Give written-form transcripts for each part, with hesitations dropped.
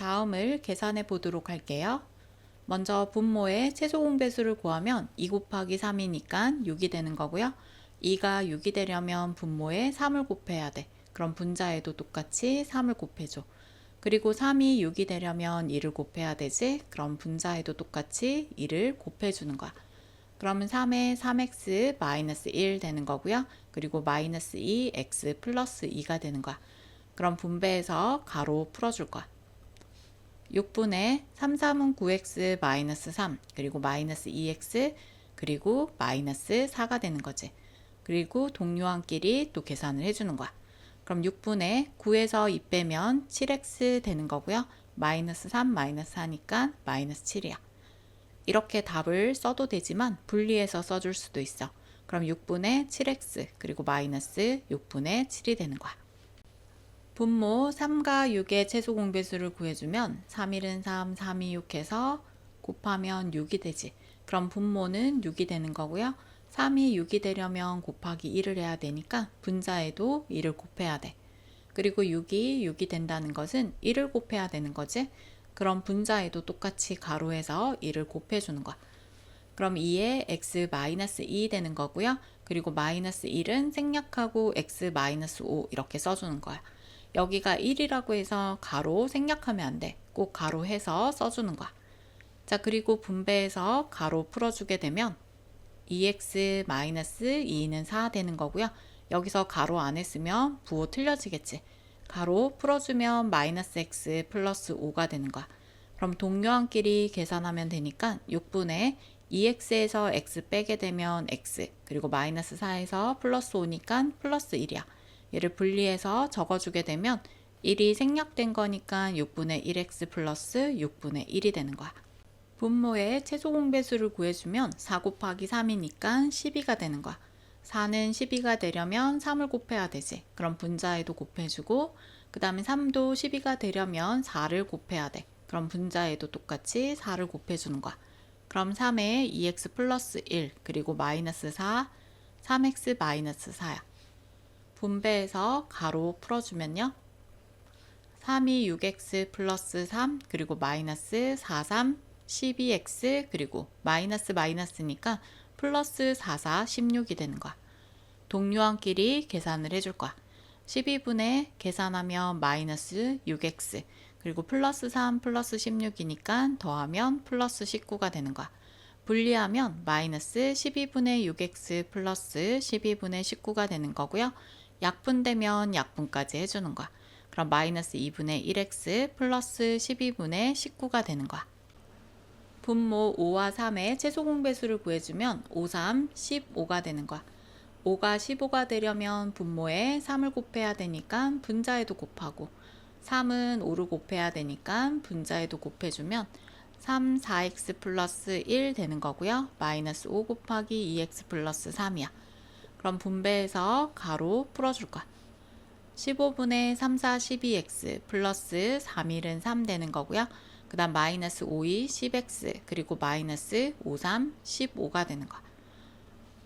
다음을 계산해 보도록 할게요. 먼저 분모의 최소 공배수를 구하면 2 곱하기 3이니까 6이 되는 거고요. 2가 6이 되려면 분모에 3을 곱해야 돼. 그럼 분자에도 똑같이 3을 곱해줘. 그리고 3이 6이 되려면 2를 곱해야 되지. 그럼 분자에도 똑같이 2를 곱해주는 거야. 그러면 3에 3x 마이너스 1 되는 거고요. 그리고 마이너스 2x 플러스 2가 되는 거야. 그럼 분배해서 가로 풀어줄 거야. 6분의 3, 3은 9x 마이너스 3 그리고 마이너스 2x 그리고 마이너스 4가 되는 거지. 그리고 동료한끼리 또 계산을 해주는 거야. 그럼 6분의 9에서 2 빼면 7x 되는 거고요. 마이너스 3 마이너스 4니까 마이너스 7이야. 이렇게 답을 써도 되지만 분리해서 써줄 수도 있어. 그럼 6분의 7x 그리고 마이너스 6분의 7이 되는 거야. 분모 3과 6의 최소 공배수를 구해주면 3일은 3, 3이 6 해서 곱하면 6이 되지. 그럼 분모는 6이 되는 거고요. 3이 6이 되려면 곱하기 1을 해야 되니까 분자에도 1을 곱해야 돼. 그리고 6이 6이 된다는 것은 1을 곱해야 되는 거지. 그럼 분자에도 똑같이 가로해서 1을 곱해주는 거야. 그럼 2에 x 마이너스 2 되는 거고요. 그리고 마이너스 1은 생략하고 x 마이너스 5 이렇게 써주는 거야. 여기가 1이라고 해서 가로 생략하면 안 돼. 꼭 가로해서 써주는 거야. 자, 그리고 분배해서 가로 풀어주게 되면 2x 마이너스 2는 4 되는 거고요. 여기서 가로 안 했으면 부호 틀려지겠지. 가로 풀어주면 마이너스 x 플러스 5가 되는 거야. 그럼 동료한끼리 계산하면 되니까 6분의 2x에서 x 빼게 되면 x 그리고 마이너스 4에서 플러스 5니까 플러스 1이야. 얘를 분리해서 적어주게 되면 1이 생략된 거니까 6분의 1x 플러스 6분의 1이 되는 거야. 분모의 최소 공배수를 구해주면 4 곱하기 3이니까 12가 되는 거야. 4는 12가 되려면 3을 곱해야 되지. 그럼 분자에도 곱해주고 그 다음에 3도 12가 되려면 4를 곱해야 돼. 그럼 분자에도 똑같이 4를 곱해주는 거야. 그럼 3에 2x 플러스 1 그리고 마이너스 4, 3x 마이너스 4야. 분배해서 가로 풀어주면요. 3이 6x 플러스 3 그리고 마이너스 4, 3, 12x 그리고 마이너스 마이너스니까 플러스 4, 4, 16이 되는 거야. 동료한끼리 계산을 해줄 거야. 12분의 계산하면 마이너스 6x 그리고 플러스 3 플러스 16이니까 더하면 플러스 19가 되는 거야. 분리하면 마이너스 12분의 6x 플러스 12분의 19가 되는 거고요. 약분되면 약분까지 해주는 거야. 그럼 마이너스 2분의 1x 플러스 12분의 19가 되는 거야. 분모 5와 3의 최소 공배수를 구해주면 5, 3, 15가 되는 거야. 5가 15가 되려면 분모에 3을 곱해야 되니까 분자에도 곱하고 3은 5를 곱해야 되니까 분자에도 곱해주면 3, 4x 플러스 1 되는 거고요. 마이너스 5 곱하기 2x 플러스 3이야. 그럼 분배해서 가로 풀어줄 거야. 15분의 3, 4, 12x 플러스 3일은 3 되는 거고요. 그 다음 마이너스 5이 10x 그리고 마이너스 5, 3, 15가 되는 거야.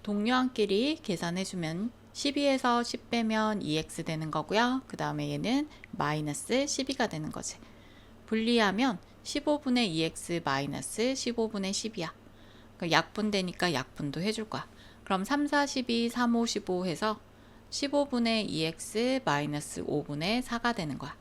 동료한끼리 계산해주면 12에서 10 빼면 2x 되는 거고요. 그 다음에 얘는 마이너스 12가 되는 거지. 분리하면 15분의 2x 마이너스 15분의 10이야. 그러니까 약분되니까 약분도 해줄 거야. 그럼 3, 4, 12, 3, 5, 15 해서 15분의 2x 마이너스 5분의 4가 되는 거야.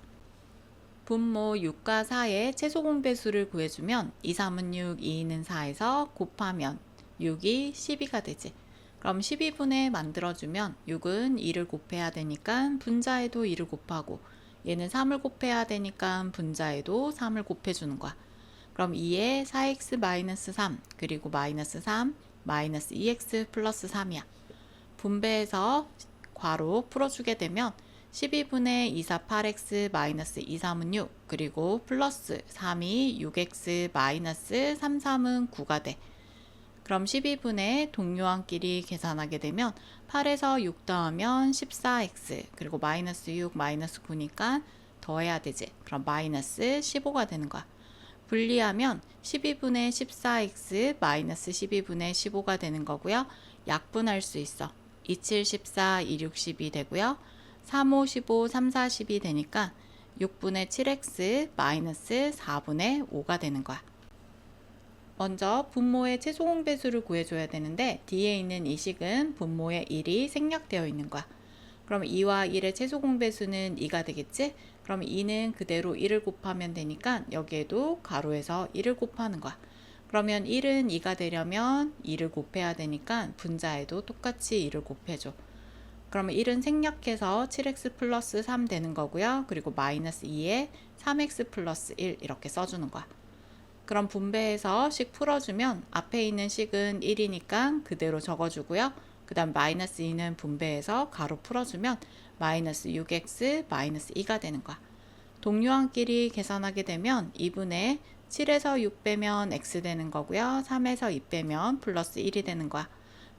분모 6과 4의 최소 공배수를 구해주면 2, 3은 6, 2는 4에서 곱하면 6이 12가 되지. 그럼 12분의 만들어주면 6은 2를 곱해야 되니까 분자에도 2를 곱하고 얘는 3을 곱해야 되니까 분자에도 3을 곱해주는 거야. 그럼 2에 4x 마이너스 3 그리고 마이너스 3 마이너스 2x 플러스 3이야. 분배해서 괄호 풀어주게 되면 12분의 2, 4, 8x 마이너스 2, 3은 6 그리고 플러스 3이 6x 마이너스 3, 3은 9가 돼. 그럼 12분의 동료한끼리 계산하게 되면 8에서 6 더하면 14x 그리고 마이너스 6 마이너스 9니까 더해야 되지. 그럼 마이너스 15가 되는 거야. 분리하면 12분의 14x 마이너스 12분의 15가 되는 거고요. 약분할 수 있어. 27, 14, 26, 12 되고요. 3, 5, 15, 3, 4, 12 되니까 6분의 7x 마이너스 4분의 5가 되는 거야. 먼저 분모의 최소 공배수를 구해줘야 되는데 D에 있는 이 식은 분모의 1이 생략되어 있는 거야. 그럼 2와 1의 최소 공배수는 2가 되겠지? 그럼 2는 그대로 1을 곱하면 되니까 여기에도 가로에서 1을 곱하는 거야. 그러면 1은 2가 되려면 2를 곱해야 되니까 분자에도 똑같이 2를 곱해줘. 그러면 1은 생략해서 7x 플러스 3 되는 거고요. 그리고 마이너스 2에 3x 플러스 1 이렇게 써주는 거야. 그럼 분배해서 식 풀어주면 앞에 있는 식은 1이니까 그대로 적어주고요. 그 다음 마이너스 2는 분배해서 가로 풀어주면 마이너스 6x 마이너스 2가 되는 거야. 동료항끼리 계산하게 되면 2분의 7에서 6 빼면 x 되는 거고요. 3에서 2 빼면 플러스 1이 되는 거야.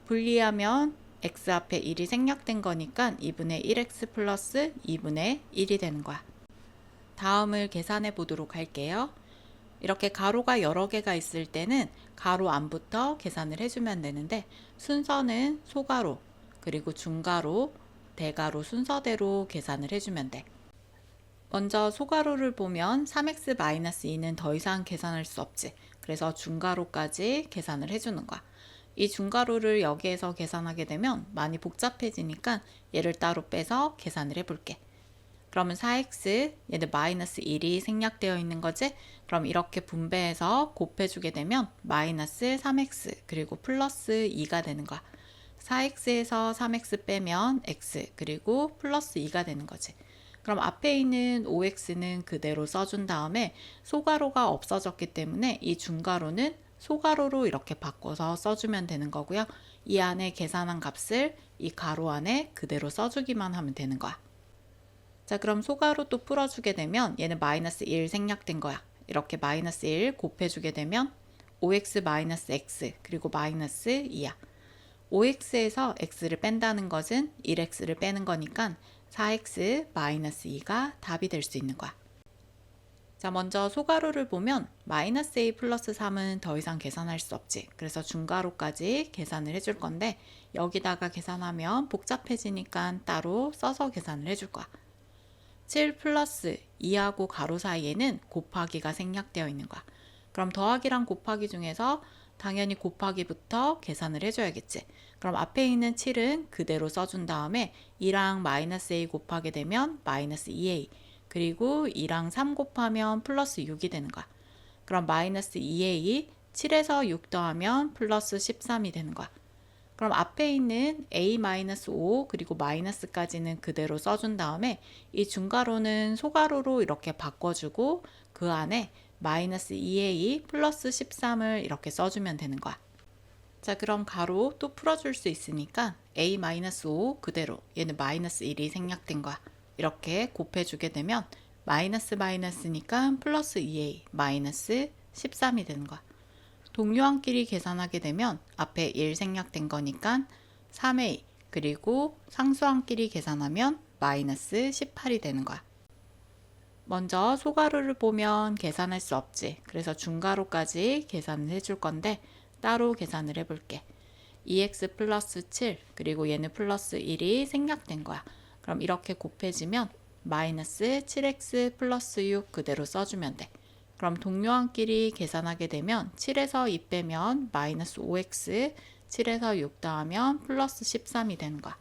분리하면 x 앞에 1이 생략된 거니까 2분의 1x 플러스 2분의 1이 되는 거야. 다음을 계산해 보도록 할게요. 이렇게 가로가 여러 개가 있을 때는 가로 안부터 계산을 해주면 되는데 순서는 소가로, 그리고 중가로, 대가로 순서대로 계산을 해주면 돼. 먼저 소가로를 보면 3x-2는 더 이상 계산할 수 없지. 그래서 중가로까지 계산을 해주는 거야. 이 중가로를 여기에서 계산하게 되면 많이 복잡해지니까 얘를 따로 빼서 계산을 해볼게. 그러면 4x, 얘는 마이너스 1이 생략되어 있는 거지? 그럼 이렇게 분배해서 곱해주게 되면 마이너스 3x 그리고 플러스 2가 되는 거야. 4x에서 3x 빼면 x 그리고 플러스 2가 되는 거지. 그럼 앞에 있는 5x는 그대로 써준 다음에 소가로가 없어졌기 때문에 이 중가로는 소가로로 이렇게 바꿔서 써주면 되는 거고요. 이 안에 계산한 값을 이 가로 안에 그대로 써주기만 하면 되는 거야. 자, 그럼 소가로 또 풀어주게 되면 얘는 마이너스 1 생략된 거야. 이렇게 마이너스 1 곱해주게 되면 5x 마이너스 x 그리고 마이너스 2야. 5x에서 x를 뺀다는 것은 1x를 빼는 거니까 4x 마이너스 2가 답이 될 수 있는 거야. 자, 먼저 소가로를 보면 마이너스 a 플러스 3은 더 이상 계산할 수 없지. 그래서 중가로까지 계산을 해줄 건데 여기다가 계산하면 복잡해지니까 따로 써서 계산을 해줄 거야. 7 플러스 2하고 가로 사이에는 곱하기가 생략되어 있는 거야. 그럼 더하기랑 곱하기 중에서 당연히 곱하기부터 계산을 해줘야겠지. 그럼 앞에 있는 7은 그대로 써준 다음에 2랑 마이너스 a 곱하게 되면 마이너스 2a 그리고 2랑 3 곱하면 플러스 6이 되는 거야. 그럼 마이너스 2a 7에서 6 더하면 플러스 13이 되는 거야. 그럼 앞에 있는 a-5 그리고 마이너스까지는 그대로 써준 다음에 이 중가로는 소가로로 이렇게 바꿔주고 그 안에 마이너스 2a 플러스 13을 이렇게 써주면 되는 거야. 자, 그럼 가로 또 풀어줄 수 있으니까 a-5 그대로 얘는 마이너스 1이 생략된 거야. 이렇게 곱해주게 되면 마이너스 마이너스니까 플러스 2a 마이너스 13이 되는 거야. 동료항끼리 계산하게 되면 앞에 1 생략된 거니까 3a 그리고 상수항끼리 계산하면 마이너스 18이 되는 거야. 먼저 소가로를 보면 계산할 수 없지. 그래서 중가로까지 계산을 해줄 건데 따로 계산을 해볼게. 2x 플러스 7 그리고 얘는 플러스 1이 생략된 거야. 그럼 이렇게 곱해지면 마이너스 7x 플러스 6 그대로 써주면 돼. 그럼 동료항끼리 계산하게 되면 7에서 2 빼면 마이너스 5x, 7에서 6 더하면 플러스 13이 되는 거야.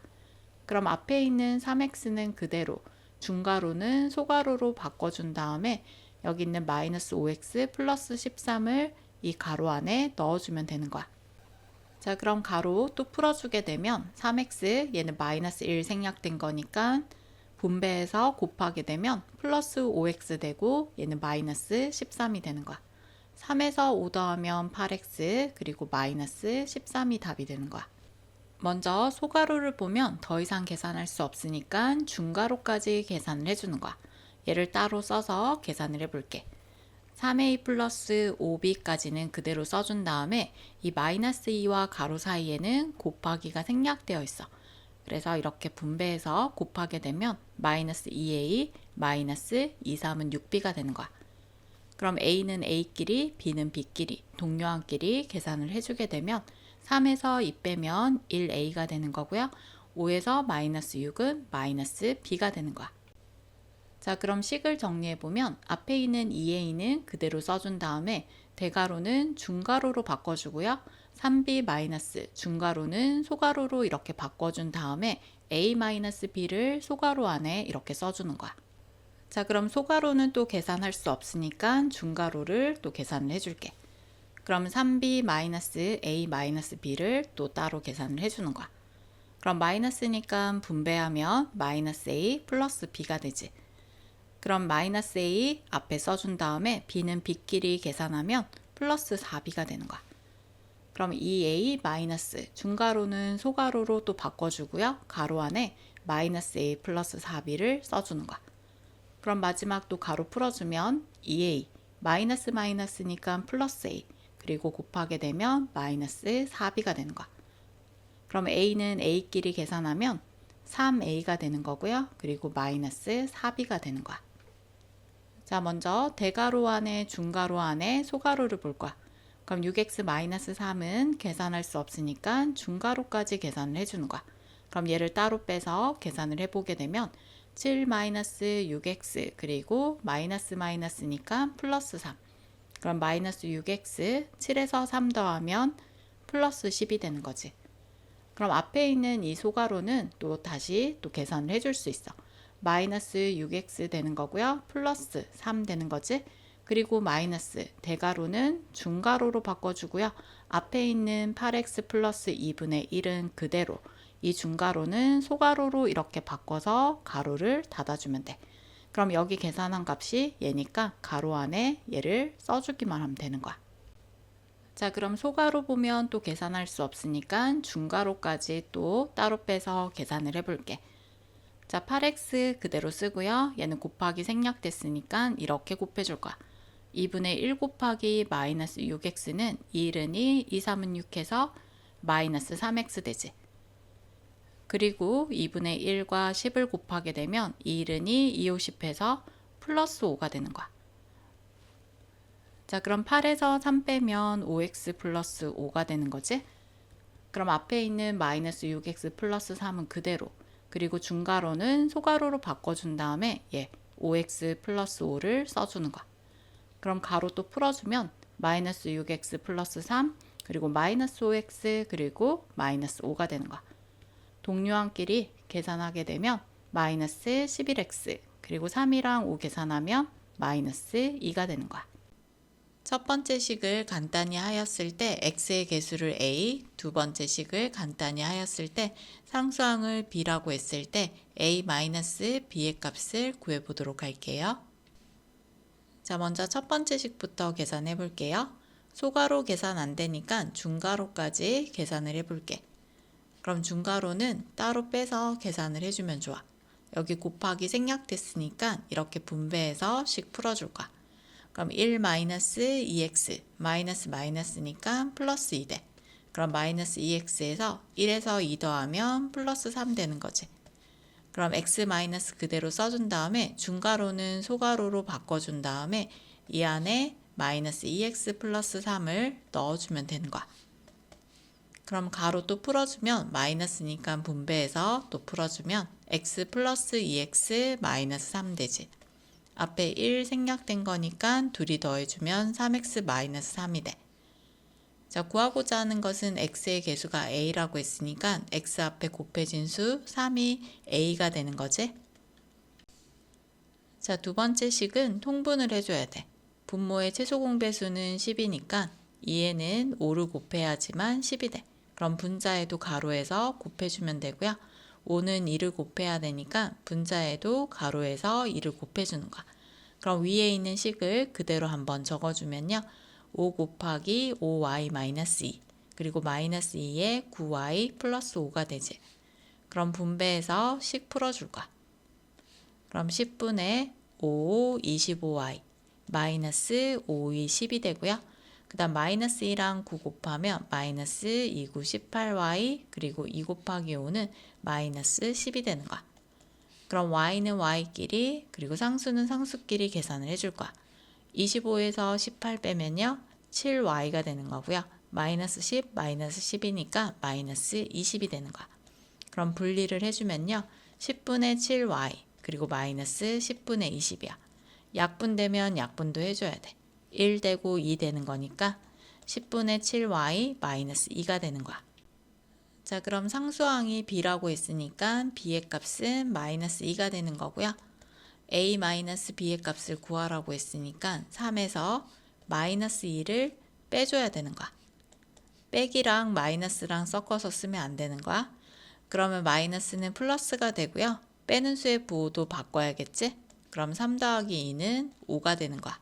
그럼 앞에 있는 3x는 그대로, 중가로는 소가로로 바꿔준 다음에 여기 있는 마이너스 5x 플러스 13을 이 가로 안에 넣어주면 되는 거야. 자, 그럼 가로 또 풀어주게 되면 3x, 얘는 마이너스 1 생략된 거니까 분배해서 곱하게 되면 플러스 5x 되고 얘는 마이너스 13이 되는 거야. 3에서 5 더하면 8x 그리고 마이너스 13이 답이 되는 거야. 먼저 소가로를 보면 더 이상 계산할 수 없으니까 중가로까지 계산을 해주는 거야. 얘를 따로 써서 계산을 해볼게. 3a 플러스 5b까지는 그대로 써준 다음에 이 마이너스 2와 가로 사이에는 곱하기가 생략되어 있어. 그래서 이렇게 분배해서 곱하게 되면 마이너스 2a 마이너스 2, 3은 6b가 되는 거야. 그럼 a는 a끼리 b는 b끼리 동료항끼리 계산을 해주게 되면 3에서 2 빼면 1a가 되는 거고요. 5에서 마이너스 6은 마이너스 b가 되는 거야. 자, 그럼 식을 정리해보면 앞에 있는 2a는 그대로 써준 다음에 대가로는 중가로로 바꿔주고요. 3b 마이너스 중가로는 소가로로 이렇게 바꿔준 다음에 a-b를 소가로 안에 이렇게 써주는 거야. 자, 그럼 소가로는 또 계산할 수 없으니까 중가로를 또 계산을 해줄게. 그럼 3b 마이너스 a 마이너스 b를 또 따로 계산을 해주는 거야. 그럼 마이너스니까 분배하면 마이너스 a 플러스 b가 되지. 그럼 마이너스 a 앞에 써준 다음에 b는 b끼리 계산하면 플러스 4b가 되는 거야. 그럼 2a 마이너스 중가로는 소가로로 또 바꿔주고요. 가로 안에 마이너스 a 플러스 4b를 써주는 거야. 그럼 마지막 또 가로 풀어주면 2a 마이너스 마이너스니까 플러스 a 그리고 곱하게 되면 마이너스 4b가 되는 거야. 그럼 a는 a끼리 계산하면 3a가 되는 거고요. 그리고 마이너스 4b가 되는 거야. 자, 먼저 대가로 안에 중가로 안에 소가로를 볼 거야. 그럼 6x-3은 계산할 수 없으니까 중가로까지 계산을 해주는 거야. 그럼 얘를 따로 빼서 계산을 해보게 되면 7-6x 그리고 마이너스 마이너스니까 플러스 3. 그럼 마이너스 6x 7에서 3 더하면 플러스 10이 되는 거지. 그럼 앞에 있는 이 소가로는 또 다시 또 계산을 해줄 수 있어. 마이너스 6x 되는 거고요. 플러스 3 되는 거지. 그리고 마이너스 대가로는 중가로로 바꿔주고요. 앞에 있는 8x 플러스 2분의 1은 그대로, 이 중가로는 소가로로 이렇게 바꿔서 가로를 닫아주면 돼. 그럼 여기 계산한 값이 얘니까 가로 안에 얘를 써주기만 하면 되는 거야. 자, 그럼 소가로 보면 또 계산할 수 없으니까 중가로까지 또 따로 빼서 계산을 해볼게. 자, 8x 그대로 쓰고요. 얘는 곱하기 생략됐으니까 이렇게 곱해줄 거야. 2분의 1 곱하기 마이너스 6x는 2은 2, 2, 3은 6 해서 마이너스 3x 되지. 그리고 2분의 1과 10을 곱하게 되면 2은 2, 2, 5, 10 해서 플러스 5가 되는 거야. 자, 그럼 8에서 3 빼면 5x 플러스 5가 되는 거지. 그럼 앞에 있는 마이너스 6x 플러스 3은 그대로, 그리고 중가로는 소가로로 바꿔준 다음에 5x 플러스 5를 써주는 거야. 그럼 가로 또 풀어주면 마이너스 6x 플러스 3 그리고 마이너스 5x 그리고 마이너스 5가 되는 거야. 동료항끼리 계산하게 되면 마이너스 11x 그리고 3이랑 5 계산하면 마이너스 2가 되는 거야. 첫 번째 식을 간단히 하였을 때 x의 개수를 a, 두 번째 식을 간단히 하였을 때 상수항을 b라고 했을 때 a-b의 값을 구해보도록 할게요. 자, 먼저 첫 번째 식부터 계산해 볼게요. 소가로 계산 안 되니까 중가로까지 계산을 해볼게. 그럼 중가로는 따로 빼서 계산을 해주면 좋아. 여기 곱하기 생략됐으니까 이렇게 분배해서 식 풀어줄 거야. 그럼 1-2x 마이너스 마이너스니까 플러스 2 돼. 그럼 마이너스 2x에서 1에서 2 더하면 플러스 3 되는 거지. 그럼 x 마이너스 그대로 써준 다음에 중가로는 소가로로 바꿔준 다음에 이 안에 마이너스 2x 플러스 3을 넣어주면 되는 거야. 그럼 가로 또 풀어주면 마이너스니까 분배해서 또 풀어주면 x 플러스 2x 마이너스 3 되지. 앞에 1 생략된 거니까 둘이 더해주면 3x 마이너스 3이 돼. 자, 구하고자 하는 것은 x의 개수가 a라고 했으니까 x 앞에 곱해진 수 3이 a가 되는 거지. 자, 두 번째 식은 통분을 해줘야 돼. 분모의 최소 공배수는 10이니까 2에는 5를 곱해야지만 10이 돼. 그럼 분자에도 가로에서 곱해주면 되고요. 5는 2를 곱해야 되니까 분자에도 가로에서 2를 곱해주는 거야. 그럼 위에 있는 식을 그대로 한번 적어주면요. 5 곱하기 5y-2 그리고 마이너스 2에 9y 플러스 5가 되지. 그럼 분배해서 식 풀어줄 거야. 그럼 10분의 5, 25y 마이너스 5이 10이 되고요. 그 다음 마이너스 2랑 9 곱하면 마이너스 2, 9, 18y 그리고 2 곱하기 5는 마이너스 10이 되는 거야. 그럼 y는 y끼리 그리고 상수는 상수끼리 계산을 해줄 거야. 25에서 18 빼면요 7y가 되는 거고요. 마이너스 10, 마이너스 10이니까 마이너스 20이 되는 거야. 그럼 분리를 해주면요 10분의 7y 그리고 마이너스 10분의 20이야. 약분되면 약분도 해줘야 돼. 1 되고 2 되는 거니까 10분의 7y 마이너스 2가 되는 거야. 자, 그럼 상수항이 b라고 했으니까 b의 값은 마이너스 2가 되는 거고요. a 마이너스 b의 값을 구하라고 했으니까 3에서 마이너스 2를 빼줘야 되는 거야. 빼기랑 마이너스랑 섞어서 쓰면 안 되는 거야. 그러면 마이너스는 플러스가 되고요. 빼는 수의 부호도 바꿔야겠지? 그럼 3 더하기 2는 5가 되는 거야.